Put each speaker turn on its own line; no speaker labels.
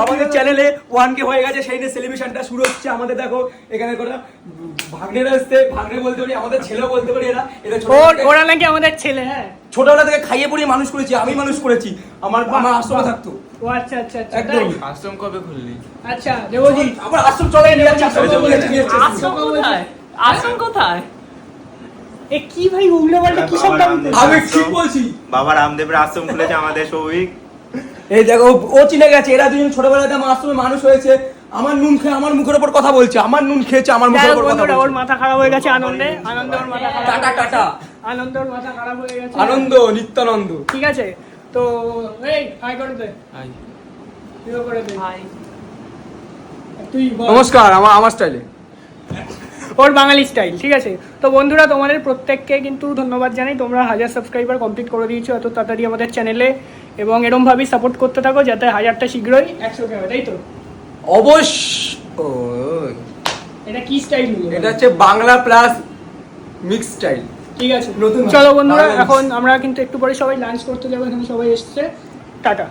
আমাদের চ্যানেলে 1K হয়ে গেছে, সেই নিয়ে সেলিব্রেশনটা শুরু হচ্ছে আমাদের। দেখো এখানে কটা ভাগ্নেরা আসছে, ভাগ্নে বলতে পারি, আমাদের ছেলেও বলতে পারি। এরা
ওরা নাকি আমাদের ছেলে। হ্যাঁ,
ছোটবেলা থেকে খাইয়ে পড়িয়ে মানুষ করেছি, আমি মানুষ করেছি। আমার আশ্রমে থাকতো।
ও আচ্ছা আচ্ছা আচ্ছা,
একদম।
আশ্রম কবে খুললি?
আচ্ছা দেবজি,
আমার আশ্রম চলে নিয়ে যাচ্ছে।
আশ্রম কোথায়?
এ কি ভাই উল্টো পাল্টা কি সব দাবি করছিস?
আমি ঠিক বলছি।
বাবা রামদেবের আশ্রম খুলেছে আমাদের সৌভিক।
এই দেখো ও চিনে গেছে, এরা দুজন ছোটবেলাতে আমার আশ্রমে মানুষ হয়েছে। আমার নুন খেয়ে আমার মুখের উপর কথা বলছে, আমার নুন খেয়েছে আমার মুখের উপর কথা
ওর
বলছে।
মাথা খারাপ হয়ে গেছে আনন্দে ওর মাথা খারাপ।
Tata tata.
আনন্দ ওর মাথা খারাপ হয়ে গেছে।
আনন্দ নিত্যানন্দ।
ঠিক আছে, তো এই হাই করে দে,
হাই
তুইও করে দে।
হাই।
তুই বল।
নমস্কার, আমার স্টাইলে।
ওর বাঙালি স্টাইল। ঠিক আছে, তো বন্ধুরা তোমাদের প্রত্যেককে কিন্তু ধন্যবাদ জানাই, তোমরা 1000 সাবস্ক্রাইবার কমপ্লিট করে দিয়েছো এত তাড়াতাড়ি আমাদের চ্যানেলে, এবং এরকম ভাবেই সাপোর্ট করতে থাকো যাতে 1000টা শীঘ্রই 100 হয়, তাই তো?
অবশ্যই।
এটা কি স্টাইল হলো?
এটা হচ্ছে বাংলা প্লাস মিক্স স্টাইল।
ঠিক আছে,
নতুন
চলো বন্ধুরা,
বাংলা mix।
এখন আমরা কিন্তু একটু পরে সবাই লাঞ্চ করতে যাবো, এখানে সবাই এসছে। টাটা।